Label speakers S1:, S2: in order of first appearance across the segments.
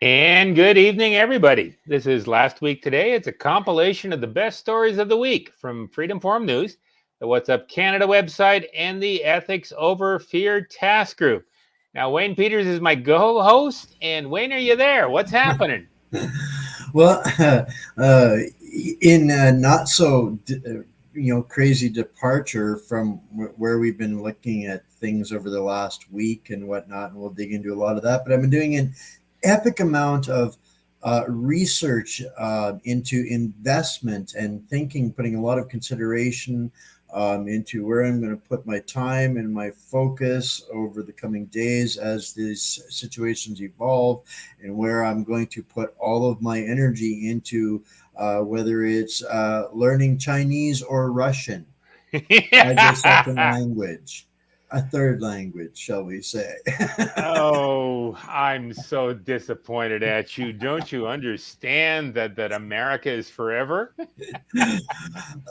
S1: And good evening, everybody. This is Last Week Today. It's a compilation of the best stories of the week from Freedom Forum News, the What's Up Canada website, and the Ethics Over Fear Task Group. Now, Wayne Peters is my co-host, and Wayne, are you there? What's happening?
S2: Well, uh, in not so crazy departure from where we've been looking at things over the last week and whatnot, and we'll dig into a lot of that. But I've been doing an epic amount of research into investment and thinking, putting a lot of consideration into where I'm going to put my time and my focus over the coming days as these situations evolve, and where I'm going to put all of my energy into, whether it's learning Chinese or Russian as a second language, a third language, shall we say.
S1: Oh, I'm so disappointed at you. Don't you understand that America is forever?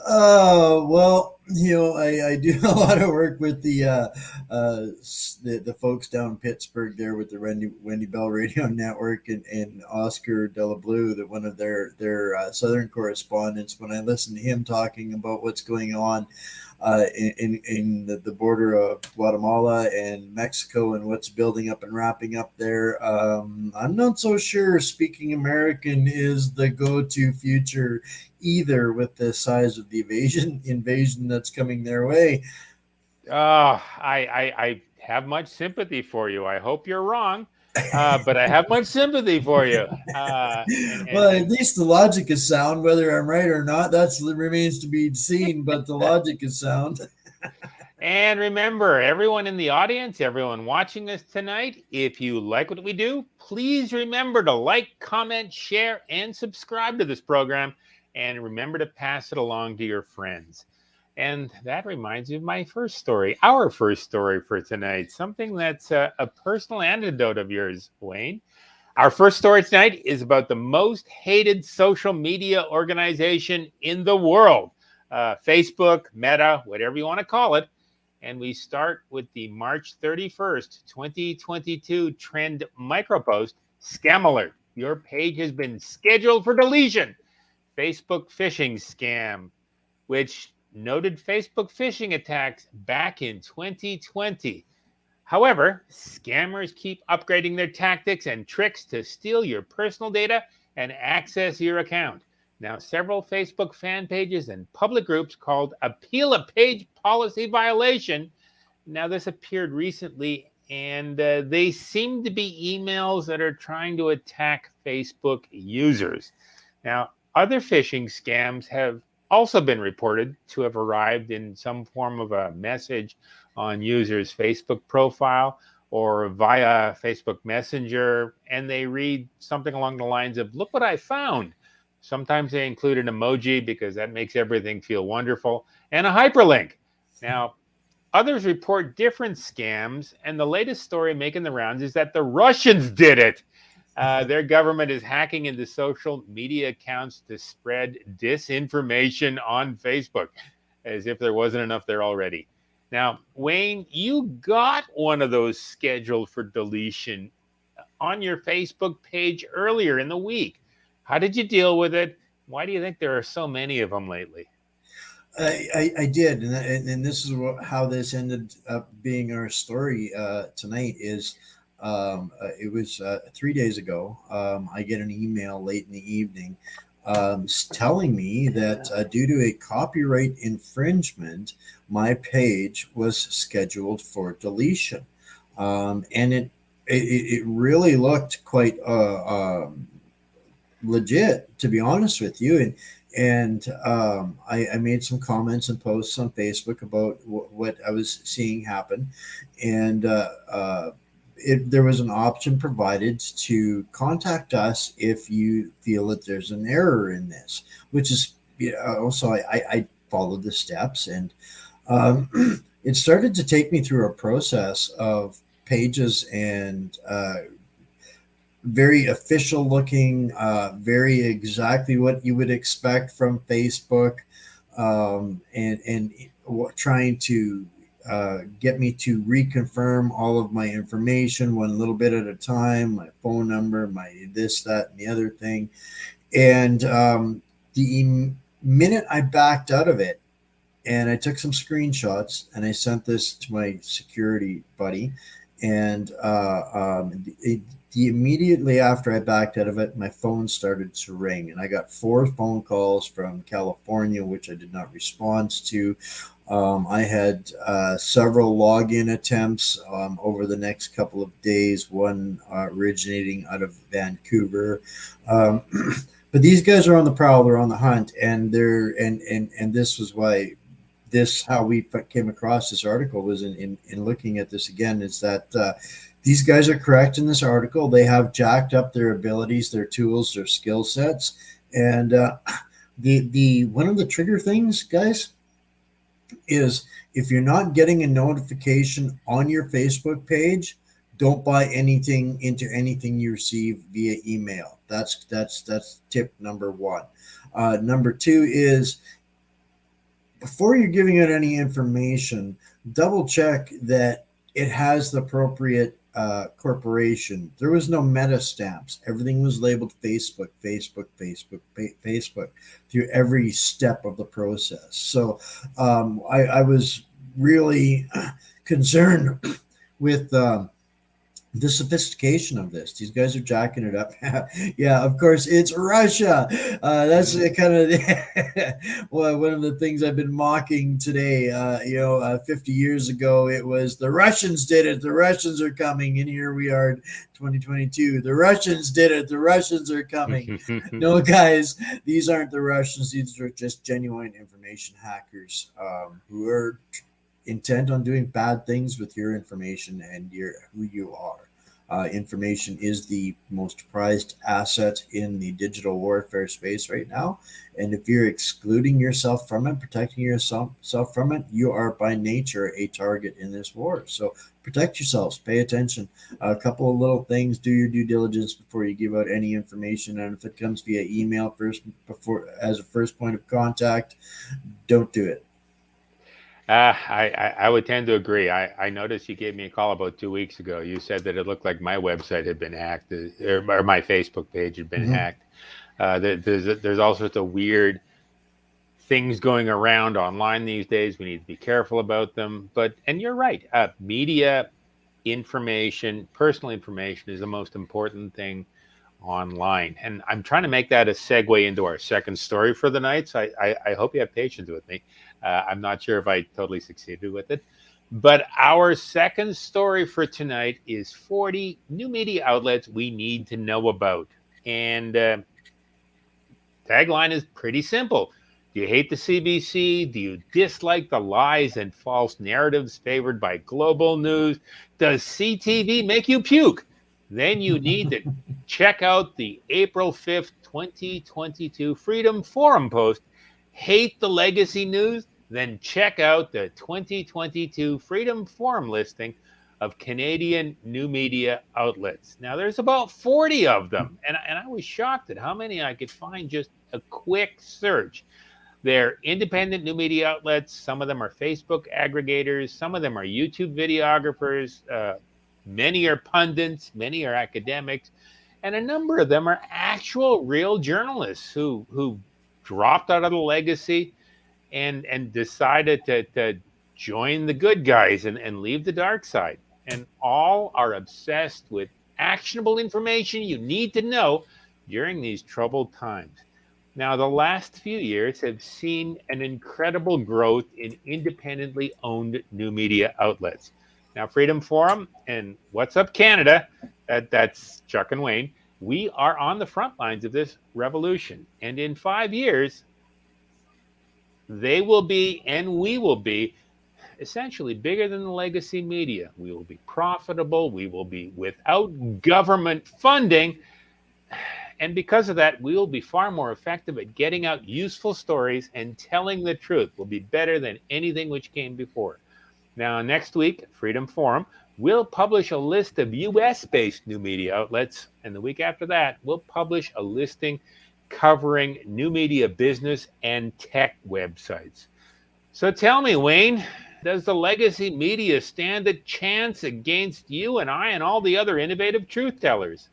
S2: Oh, well, I do a lot of work with the folks down in Pittsburgh there with the Wendy Bell Radio Network, and Oscar Della Blue, that one of their southern correspondents. When I listen to him talking about what's going on in the border of Guatemala and Mexico and what's building up and wrapping up there, I'm not so sure speaking American is the go-to future either, with the size of the invasion that's coming their way.
S1: Oh, I have much sympathy for you. I hope you're wrong, but I have much sympathy for you. And and
S2: Well, at
S1: and
S2: least the logic is sound. Whether I'm right or not, that remains to be seen. But the logic is sound.
S1: and remember, everyone in the audience, everyone watching us tonight, if you like what we do, please remember to like, comment, share, and subscribe to this program. And remember to pass it along to your friends. And that reminds me of my first story, our first story for tonight, something that's a personal anecdote of yours, Wayne. Our first story tonight is about the most hated social media organization in the world, Facebook, Meta, whatever you want to call it. And we start with the March 31st, 2022 trend micropost, Scam Alert. Your page has been scheduled for deletion. Facebook phishing scam, which noted Facebook phishing attacks back in 2020. However, scammers keep upgrading their tactics and tricks to steal your personal data and access your account. Now, several Facebook fan pages and public groups called Appeal a Page Policy Violation. Now, this appeared recently, and they seem to be emails that are trying to attack Facebook users. Now, other phishing scams have also been reported to have arrived in some form of a message on users' Facebook profile or via Facebook Messenger, and they read something along the lines of, "Look what I found." Sometimes they include an emoji because that makes everything feel wonderful, and a hyperlink. Now, others report different scams, and the latest story making the rounds is that the Russians did it. Their government is hacking into social media accounts to spread disinformation on Facebook, as if there wasn't enough there already. Now, Wayne, you got one of those scheduled for deletion on your Facebook page earlier in the week. How did you deal with it? Why do you think there are so many of them lately?
S2: I did, and this is how this ended up being our story tonight. Is it was 3 days ago. I get an email late in the evening telling me that due to a copyright infringement, my page was scheduled for deletion, and it really looked quite legit, to be honest with you. And I made some comments and posts on Facebook about what I was seeing happen, and there was an option provided to contact us if you feel that there's an error in this, which is, also I followed the steps, and it started to take me through a process of pages and very official looking, very exactly what you would expect from Facebook, and trying to get me to reconfirm all of my information one little bit at a time, my phone number, my this, that, and the other thing. And the minute I backed out of it, and I took some screenshots and I sent this to my security buddy, and immediately after I backed out of it, my phone started to ring, and I got 4 phone calls from California, which I did not respond to. I had several login attempts over the next couple of days, one originating out of Vancouver. But these guys are on the prowl, they're on the hunt, and this was why how we came across this article was in looking at this again, is that these guys are correct in this article. They have jacked up their abilities, their tools, their skill sets. And the one of the trigger things, guys, is if you're not getting a notification on your Facebook page, don't buy anything into anything you receive via email. That's tip number 1. Number 2 is, before you're giving out any information, double check that it has the appropriate corporation. There was no meta stamps. Everything was labeled Facebook through every step of the process. So I was really concerned with the sophistication of this. These guys are jacking it up. Yeah, of course, it's Russia. That's kind of one of the things I've been mocking today. 50 years ago, it was the Russians did it. The Russians are coming. And here we are, 2022. The Russians did it. The Russians are coming. No, guys, these aren't the Russians. These are just genuine information hackers who are intent on doing bad things with your information and who you are. Information is the most prized asset in the digital warfare space right now. And if you're excluding yourself from it, protecting yourself from it, you are by nature a target in this war. So protect yourselves, pay attention. A couple of little things, do your due diligence before you give out any information. And if it comes via email as a first point of contact, don't do it.
S1: I would tend to agree. I noticed you gave me a call about 2 weeks ago. You said that it looked like my website had been hacked, or my Facebook page had been hacked. There's all sorts of weird things going around online these days. We need to be careful about them. And you're right. Media information, personal information, is the most important thing online. And I'm trying to make that a segue into our second story for the night. So I hope you have patience with me. I'm not sure if I totally succeeded with it. But our second story for tonight is 40 new media outlets we need to know about. And tagline is pretty simple. Do you hate the CBC? Do you dislike the lies and false narratives favored by global news? Does CTV make you puke? Then you need to check out the April 5th, 2022 Freedom Forum post. Hate the legacy news? Then check out the 2022 Freedom Forum listing of Canadian new media outlets. Now, there's about 40 of them, and I was shocked at how many I could find just a quick search. They're independent new media outlets. Some of them are Facebook aggregators. Some of them are YouTube videographers. Many are pundits. Many are academics. And a number of them are actual real journalists who dropped out of the legacy and decided to join the good guys and leave the dark side. And all are obsessed with actionable information you need to know during these troubled times. Now, the last few years have seen an incredible growth in independently owned new media outlets. Now, Freedom Forum and What's Up Canada, that's Chuck and Wayne, we are on the front lines of this revolution. And in 5 years, they will be, and we will be, essentially bigger than the legacy media. We will be profitable. We will be without government funding. And because of that, we will be far more effective at getting out useful stories and telling the truth. We'll be better than anything which came before. Now, next week, Freedom Forum will publish a list of US-based new media outlets. And the week after that, we'll publish a listing covering new media business and tech websites. So tell me, Wayne, does the legacy media stand a chance against you and I and all the other innovative truth tellers?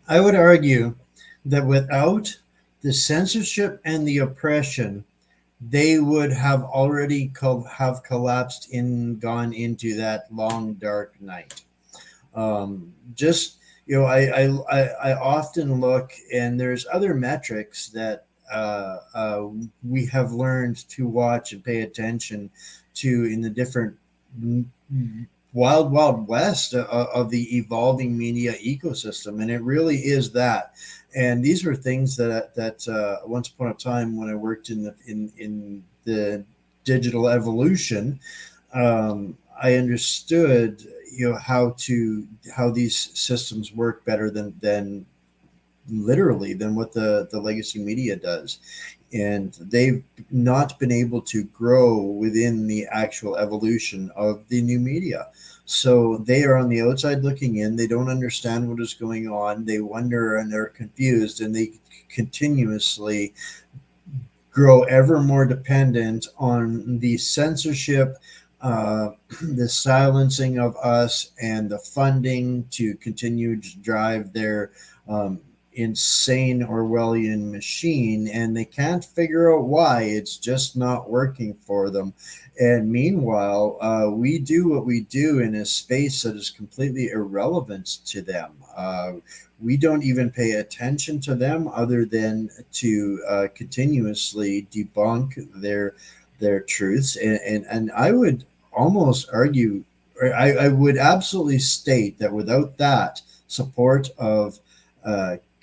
S2: I would argue that without the censorship and the oppression, they would have already have collapsed and gone into that long dark night. Just I often look, and there's other metrics that we have learned to watch and pay attention to in the different wild west of the evolving media ecosystem, and it really is that. And these were things that once upon a time, when I worked in the digital evolution, I understood how these systems work better than literally than what the legacy media does. And they've not been able to grow within the actual evolution of the new media. So they are on the outside looking in. They don't understand what is going on. They wonder and they're confused, and they continuously grow ever more dependent on the censorship, the silencing of us, and the funding to continue to drive their insane Orwellian machine. And they can't figure out why. It's just not working for them. And meanwhile, we do what we do in a space that is completely irrelevant to them. We don't even pay attention to them other than to continuously debunk their truths. And I would almost argue, or I would absolutely state that without that support of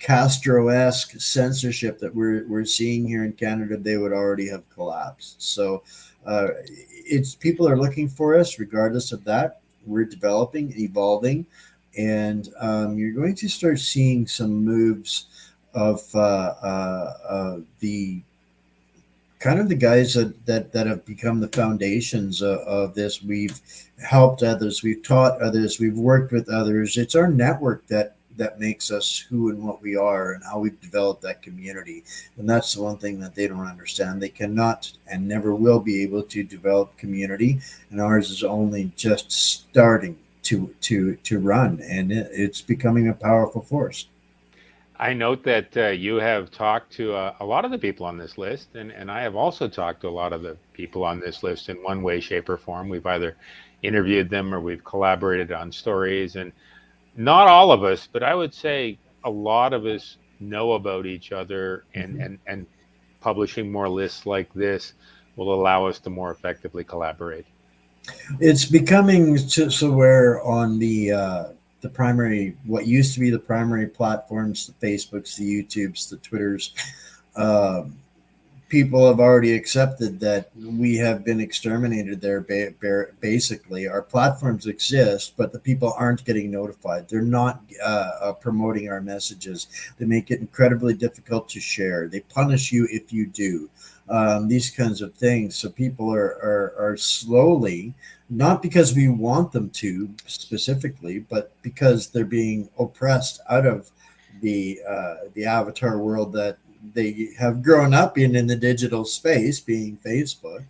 S2: Castro-esque censorship that we're seeing here in Canada, they would already have collapsed. So it's people are looking for us regardless of that. We're developing, evolving, and you're going to start seeing some moves of the kind of the guys that have become the foundations of this. We've helped others, we've taught others, we've worked with others. It's our network that makes us who and what we are, and how we've developed that community. And that's the one thing that they don't understand. They cannot and never will be able to develop community, and ours is only just starting to run, and it's becoming a powerful force.
S1: I note that you have talked to a lot of the people on this list, and I have also talked to a lot of the people on this list in one way, shape, or form. We've either interviewed them or we've collaborated on stories, and not all of us, but I would say a lot of us know about each other, and publishing more lists like this will allow us to more effectively collaborate.
S2: It's becoming so where on the primary, what used to be the primary platforms, the Facebooks, the YouTubes, the Twitters, uh, people have already accepted that we have been exterminated there. Basically, our platforms exist, but the people aren't getting notified. They're not promoting our messages. They make it incredibly difficult to share. They punish you if you do. These kinds of things. So people are slowly, not because we want them to specifically, but because they're being oppressed out of the avatar world that they have grown up in the digital space, being Facebook.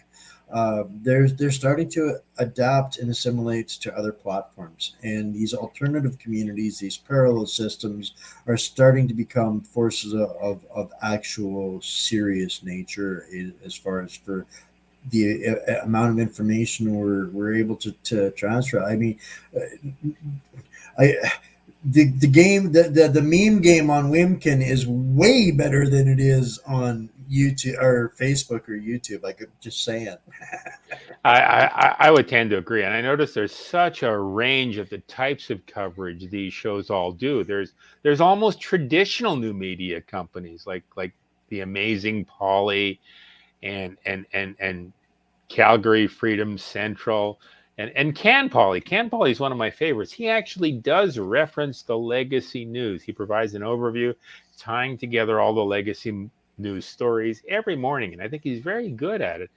S2: They're starting to adapt and assimilate to other platforms, and these alternative communities, these parallel systems, are starting to become forces of actual serious nature, as far as for the amount of information we're able to transfer. I mean, I the game, the meme game on Wimkin is way better than it is on YouTube or Facebook or YouTube. Like, I'm just saying.
S1: I would tend to agree, and I notice there's such a range of the types of coverage these shows all do. There's almost traditional new media companies like the amazing Polly and Calgary Freedom Central. And Can Polly is one of my favorites. He actually does reference the legacy news. He provides an overview, tying together all the legacy news stories every morning, and I think he's very good at it.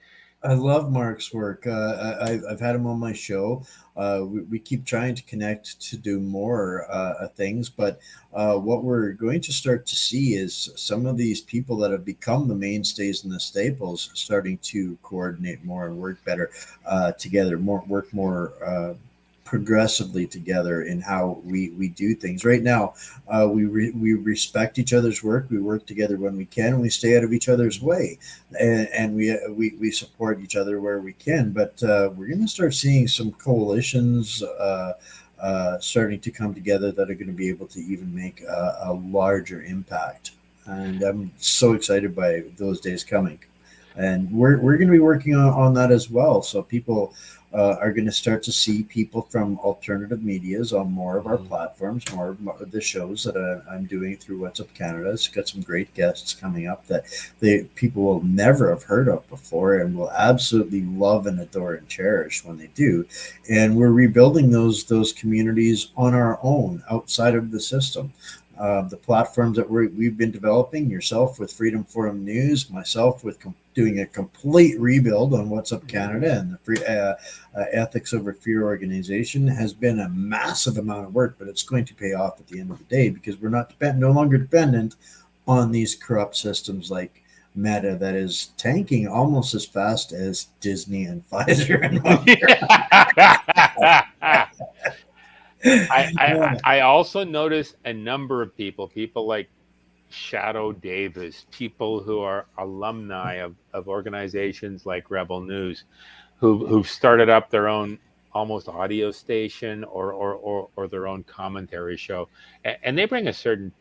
S2: I love Mark's work. I've had him on my show. We keep trying to connect to do more things, but what we're going to start to see is some of these people that have become the mainstays and the staples starting to coordinate more and work better together, work more progressively together in how we do things. Right now, we respect each other's work. We work together when we can. And we stay out of each other's way, and we support each other where we can. But we're going to start seeing some coalitions starting to come together that are going to be able to even make a larger impact. And I'm so excited by those days coming. And we're going to be working on that as well. So people are going to start to see people from alternative medias on more of our platforms, more of the shows that I'm doing through What's Up Canada. It's got some great guests coming up that people will never have heard of before and will absolutely love and adore and cherish when they do. And we're rebuilding those communities on our own outside of the system. The platforms that we've been developing, yourself with Freedom Forum News, myself with doing a complete rebuild on What's Up Canada and the free Ethics Over Fear organization, has been a massive amount of work, but it's going to pay off at the end of the day because we're no longer dependent on these corrupt systems like Meta that is tanking almost as fast as Disney and Pfizer.
S1: I also noticed a number of people like Shadow Davis, people who are alumni of organizations like Rebel News, who've started up their own almost audio station or their own commentary show, and they bring a certain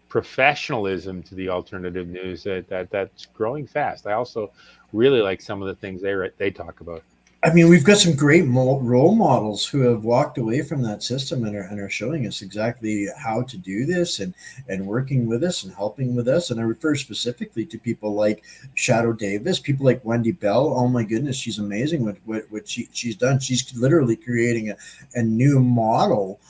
S1: professionalism to the alternative news that's growing fast. I also really like some of the things they talk about.
S2: I mean, we've got some great role models who have walked away from that system and are showing us exactly how to do this and working with us and helping with us. And I refer specifically to people like Shadow Davis, people like Wendy Bell. Oh my goodness, she's amazing what she's done. She's literally creating a new model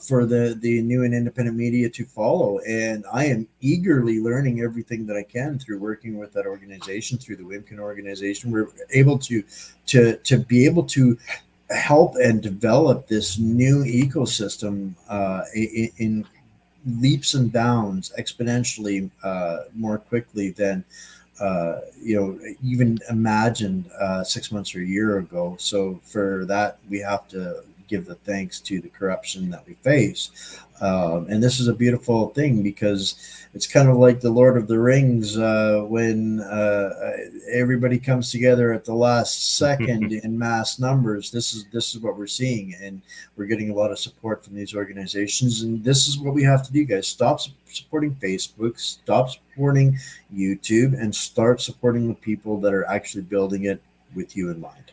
S2: for the new and independent media to follow. And I am eagerly learning everything that I can through working with that organization, through the WIMCN organization. We're able to be able to help and develop this new ecosystem in leaps and bounds, exponentially more quickly than even imagined 6 months or a year ago. So for that, we have to give the thanks to the corruption that we face. And this is a beautiful thing because it's kind of like the Lord of the Rings when everybody comes together at the last second in mass numbers. This is what we're seeing, and we're getting a lot of support from these organizations. And this is what we have to do, guys. Stop supporting Facebook, stop supporting YouTube, and start supporting the people that are actually building it with you in mind.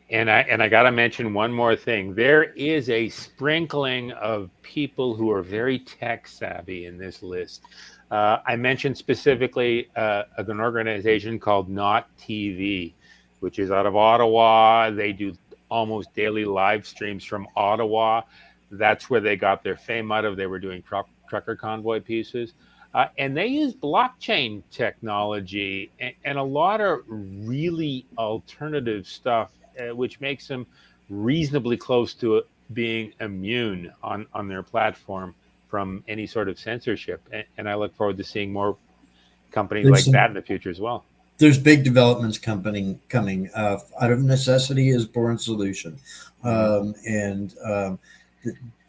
S1: And I got to mention one more thing. There is a sprinkling of people who are very tech savvy in this list. I mentioned specifically an organization called Not TV, which is out of Ottawa. They do almost daily live streams from Ottawa. That's where they got their fame out of. They were doing trucker convoy pieces. And they use blockchain technology and a lot of really alternative stuff, which makes them reasonably close to being immune on their platform from any sort of censorship. And I look forward to seeing more companies like that in the future as well.
S2: There's big developments coming. Out of necessity is born solution. And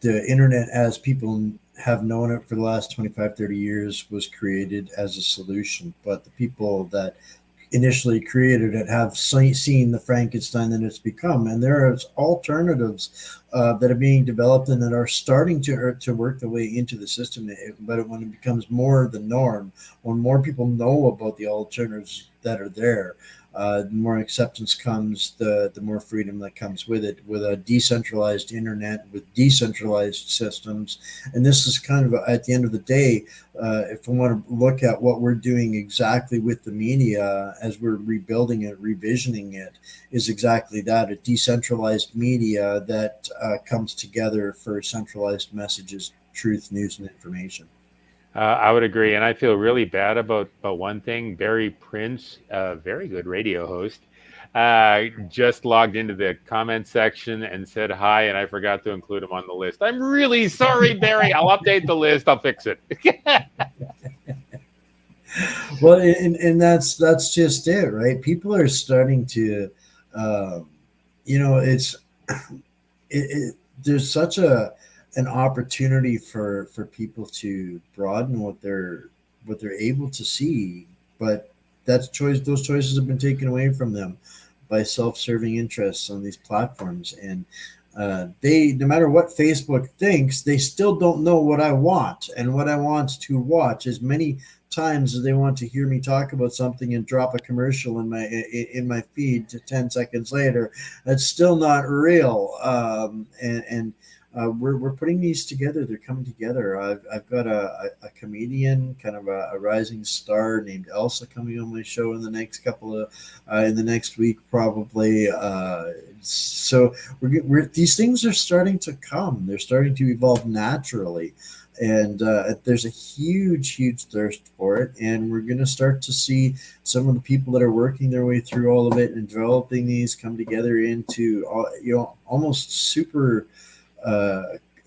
S2: the internet, as people have known it for the last 25, 30 years, was created as a solution. But the people that initially created it have seen the Frankenstein that it's become, and there are alternatives that are being developed and that are starting to work their way into the system. But when it becomes more the norm, when more people know about the alternatives that are there, the more acceptance comes, the more freedom that comes with it, with a decentralized internet, with decentralized systems. And this is kind of, at the end of the day, if we want to look at what we're doing exactly with the media as we're rebuilding it, revisioning it, is exactly that, a decentralized media that comes together for centralized messages, truth, news, and information.
S1: I would agree. And I feel really bad about one thing. Barry Prince, a very good radio host, just logged into the comment section and said hi, and I forgot to include him on the list. I'm really sorry, Barry. I'll update the list. I'll fix it.
S2: Well, and that's just it, right? People are starting to, uh, it's there's such an opportunity for people to broaden what they're able to see, but those choices have been taken away from them by self-serving interests on these platforms, and they, no matter what Facebook thinks, they still don't know what I want, and what I want to watch as many times as they want to hear me talk about something and drop a commercial in my feed to 10 seconds later. That's still not real. And we're putting these together. They're coming together. I've got a comedian, kind of a rising star named Elsa, coming on my show in the next week probably. So these things are starting to come. They're starting to evolve naturally, and there's a huge thirst for it. And we're going to start to see some of the people that are working their way through all of it and developing these come together into almost super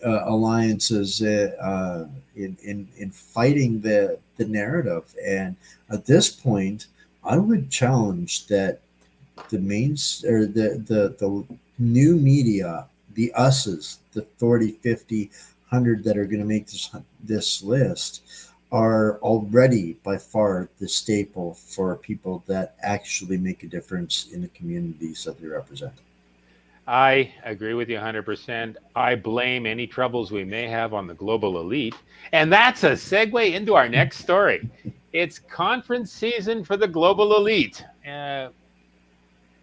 S2: alliances in fighting the narrative. And at this point, I would challenge that the the new media, the us's, the 40, 50, 100 that are going to make this list, are already by far the staple for people that actually make a difference in the communities that they represent.
S1: I agree with you 100%. I blame any troubles we may have on the global elite. And that's a segue into our next story. It's conference season for the global elite.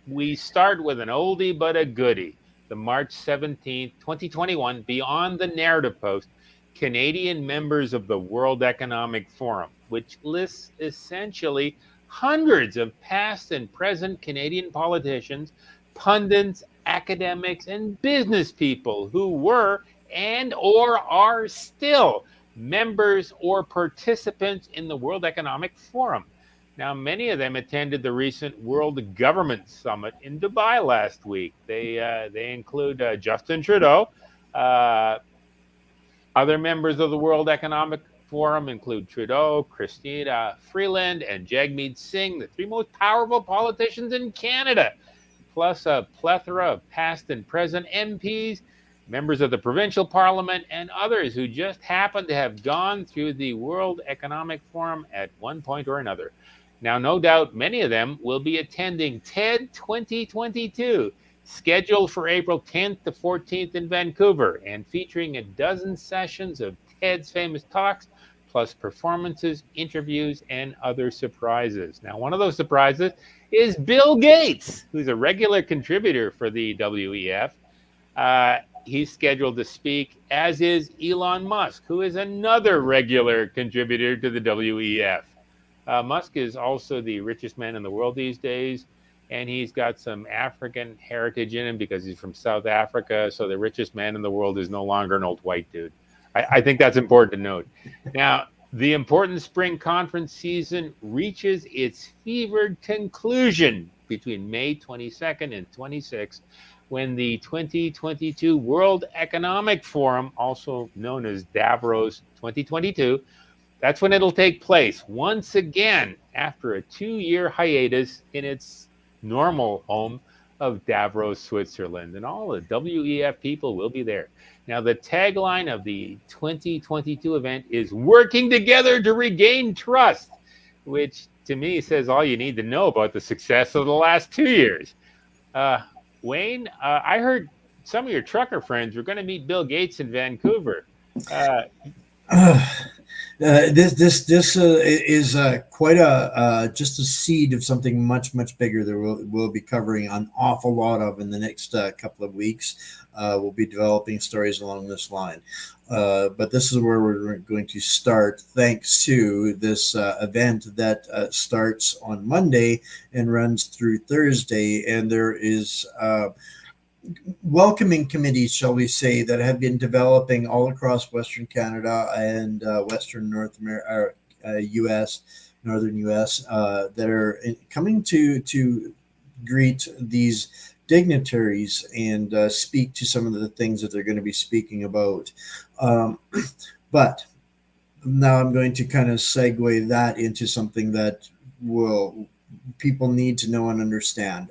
S1: We start with an oldie but a goodie. The March 17th, 2021 Beyond the Narrative post, Canadian members of the World Economic Forum, which lists essentially hundreds of past and present Canadian politicians, pundits, academics, and business people who were and or are still members or participants in the World Economic Forum. Now, many of them attended the recent World Government Summit in Dubai last week. They include Justin Trudeau. Other members of the World Economic Forum include Trudeau, Chrystia Freeland, and Jagmeet Singh, the three most powerful politicians in Canada, plus a plethora of past and present MPs, members of the provincial parliament, and others who just happen to have gone through the World Economic Forum at one point or another. Now, no doubt many of them will be attending TED 2022, scheduled for April 10th to 14th in Vancouver, and featuring a dozen sessions of TED's famous talks, plus performances, interviews, and other surprises. Now, one of those surprises is Bill Gates, who's a regular contributor for the WEF. He's scheduled to speak, as is Elon Musk, who is another regular contributor to the WEF. Musk is also the richest man in the world these days, and he's got some African heritage in him because he's from South Africa. So the richest man in the world is no longer an old white dude. I think that's important to note. Now, the important spring conference season reaches its fevered conclusion between May 22nd and 26th, when the 2022 World Economic Forum, also known as Davos 2022, that's when it'll take place once again after a 2-year hiatus in its normal home of Davos, Switzerland. And all the WEF people will be there. Now, the tagline of the 2022 event is "Working Together to Regain Trust," which to me says all you need to know about the success of the last 2 years. Wayne, I heard some of your trucker friends were going to meet Bill Gates in Vancouver.
S2: This is quite just a seed of something much bigger that we'll be covering an awful lot of in the next couple of weeks. We'll be developing stories along this line, but this is where we're going to start, thanks to this event that starts on Monday and runs through Thursday, and there is welcoming committees, shall we say, that have been developing all across Western Canada and Western North America, U.S., Northern U.S., that are coming to greet these dignitaries and speak to some of the things that they're going to be speaking about. Um, but now I'm going to kind of segue that into something that will people need to know and understand.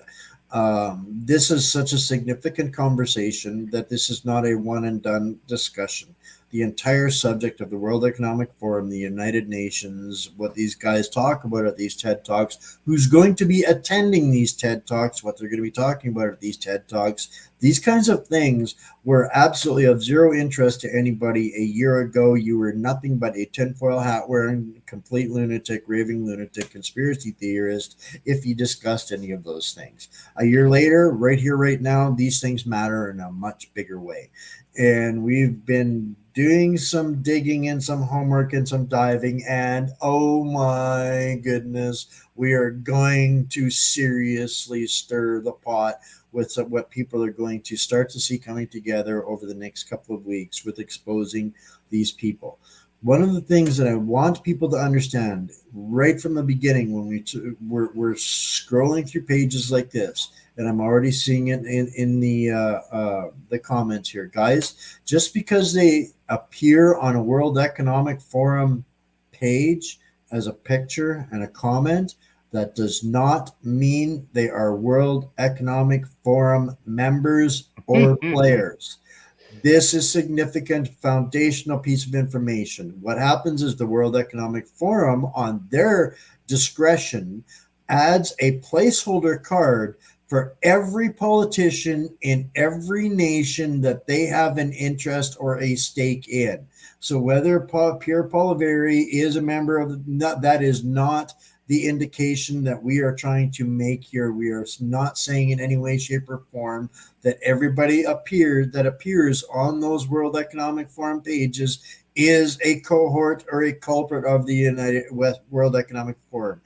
S2: This is such a significant conversation that this is not a one and done discussion. The entire subject of the World Economic Forum, the United Nations, what these guys talk about at these TED Talks, who's going to be attending these TED Talks, what they're going to be talking about at these TED Talks, these kinds of things were absolutely of zero interest to anybody a year ago. You were nothing but a tinfoil hat wearing, complete lunatic, raving lunatic, conspiracy theorist if you discussed any of those things. A year later, right here, right now, these things matter in a much bigger way. And we've been doing some digging and some homework and some diving, and oh my goodness, we are going to seriously stir the pot with what people are going to start to see coming together over the next couple of weeks with exposing these people. One of the things that I want people to understand right from the beginning when we're scrolling through pages like this, and I'm already seeing it in the comments here, guys. Just because they appear on a World Economic Forum page as a picture and a comment, that does not mean they are World Economic Forum members or players. This is significant foundational piece of information. What happens is the World Economic Forum, on their discretion, adds a placeholder card for every politician in every nation that they have an interest or a stake in. So whether Pierre Poilievre is a member of that is not the indication that we are trying to make here. We are not saying in any way, shape, or form that everybody that appears on those World Economic Forum pages is a cohort or a culprit of the World Economic Forum.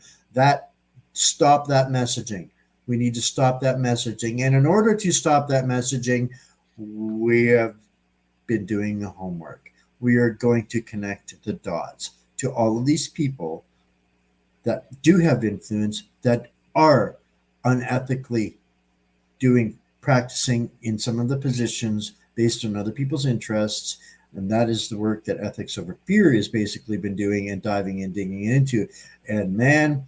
S2: Stop that messaging. We need to stop that messaging. And in order to stop that messaging, we have been doing the homework. We are going to connect the dots to all of these people that do have influence, that are unethically practicing in some of the positions based on other people's interests. And that is the work that Ethics Over Fear has basically been doing and diving and digging into. And man,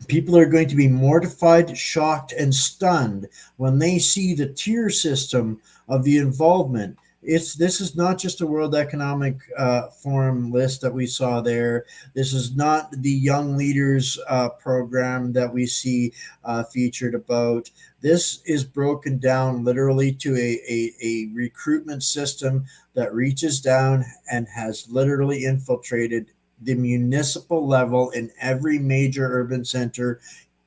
S2: people are going to be mortified, shocked, and stunned when they see the tier system of the involvement. This is not just a World Economic Forum list that we saw there. This is not the Young Leaders program that we see featured about. This is broken down literally to a recruitment system that reaches down and has literally infiltrated the municipal level in every major urban center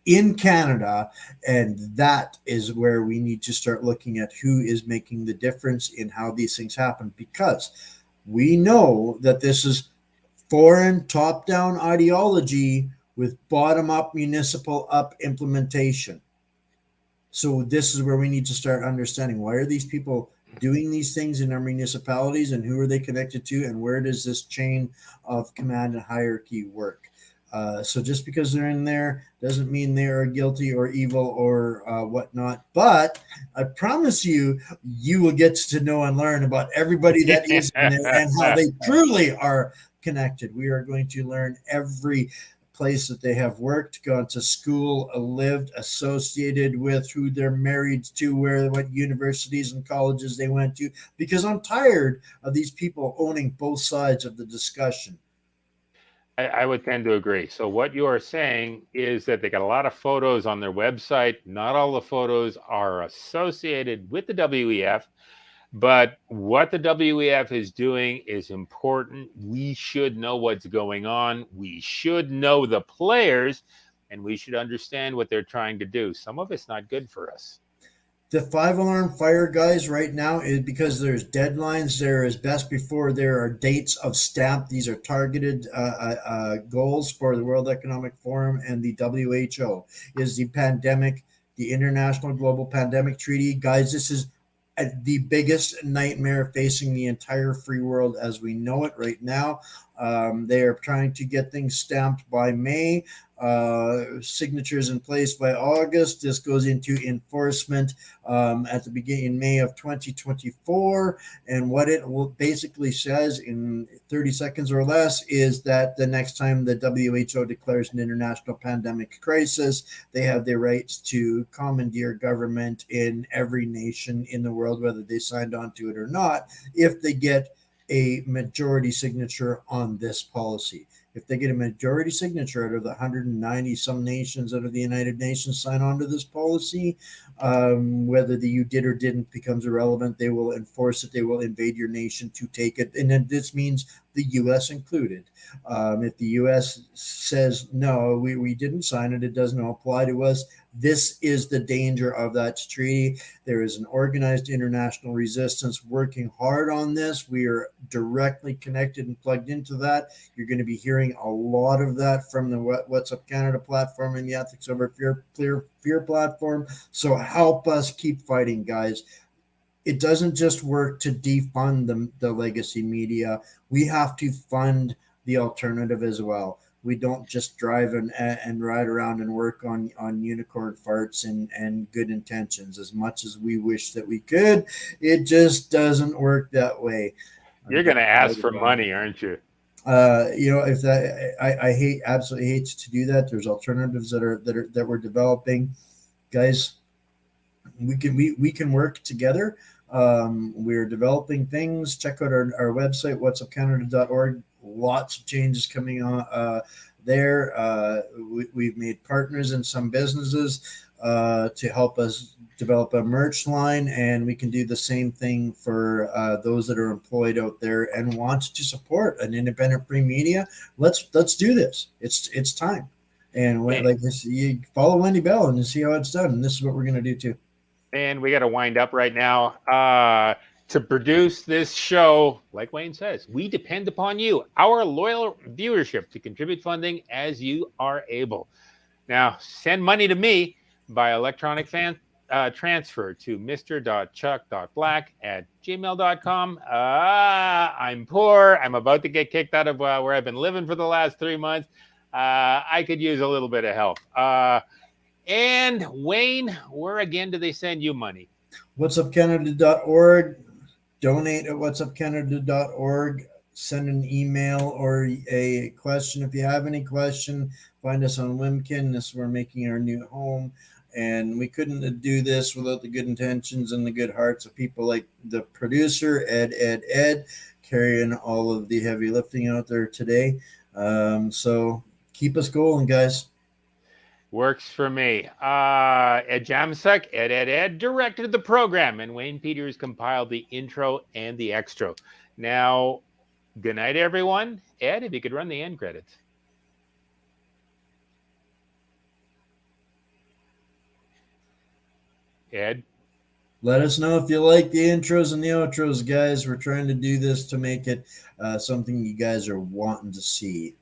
S2: in Canada. And that is where we need to start looking at who is making the difference in how these things happen, because we know that this is foreign top-down ideology with bottom-up municipal up implementation. So this is where we need to start understanding, why are these people doing these things in our municipalities, and who are they connected to, and where does this chain of command and hierarchy work? So just because they're in there doesn't mean they are guilty or evil or whatnot. But I promise you, you will get to know and learn about everybody that is in there and how they truly are connected. We are going to learn every place that they have worked, gone to school, lived, associated with, who they're married to, what universities and colleges they went to, because I'm tired of these people owning both sides of the discussion.
S1: I would tend to agree. So what you are saying is that they got a lot of photos on their website. Not all the photos are associated with the WEF, but what the WEF is doing is important. We should know what's going on. We should know the players, and we should understand what they're trying to do. Some of it's not good for us.
S2: The 5-alarm fire, guys, right now is because there's deadlines. There is best before. There are dates of stamp. These are targeted goals for the World Economic Forum and the WHO. Is the pandemic, the International Global Pandemic Treaty, guys? This is the biggest nightmare facing the entire free world as we know it right now. They are trying to get things stamped by May, signatures in place by August. This goes into enforcement at the beginning in May of 2024. And what it basically says in 30 seconds or less is that the next time the WHO declares an international pandemic crisis, they have the rights to commandeer government in every nation in the world, whether they signed on to it or not, if they get a majority signature on this policy. If they get a majority signature out of the 190 some nations out of the United Nations sign on to this policy, whether you did or didn't becomes irrelevant. They will enforce it. They will invade your nation to take it. And then this means the U.S. included. If the U.S. says, no, we didn't sign it, it doesn't apply to us, this is the danger of that treaty. There is an organized international resistance working hard on this. We are directly connected and plugged into that. You're going to be hearing a lot of that from the What's Up Canada platform and the Ethics Over Fear platform. So help us keep fighting, guys. It doesn't just work to defund the legacy media. We have to fund the alternative as well. We don't just drive and ride around and work on unicorn farts and good intentions as much as we wish that we could. It just doesn't work that way.
S1: You're going to ask for money, aren't you?
S2: If that, I absolutely hate to do that. There's alternatives that we're developing, guys. We can work together. We're developing things. Check out our website, whatsupcanada.org. Lots of changes coming on there. We've made partners in some businesses to help us develop a merch line, and we can do the same thing for those that are employed out there and want to support an independent free media. Let's do this. It's time. And like this, you follow Wendy Bell and see how it's done. And this is what we're going to do too.
S1: And we got to wind up right now. To produce this show, like Wayne says, we depend upon you, our loyal viewership, to contribute funding as you are able. Now, send money to me by electronic transfer to mr.chuck.black@gmail.com. I'm poor. I'm about to get kicked out of where I've been living for the last 3 months. I could use a little bit of help. And Wayne, where again do they send you money?
S2: whatsupcanada.org. Donate at whatsupcanada.org. Send an email or a question. If you have any question, find us on Wimkin. We're making our new home. And we couldn't do this without the good intentions and the good hearts of people like the producer, Ed, carrying all of the heavy lifting out there today. So keep us going, guys.
S1: Works for me. Ed Jamasek, Ed, directed the program, and Wayne Peters compiled the intro and the extra. Now, good night, everyone. Ed, if you could run the end credits. Ed?
S2: Let us know if you like the intros and the outros, guys. We're trying to do this to make it something you guys are wanting to see.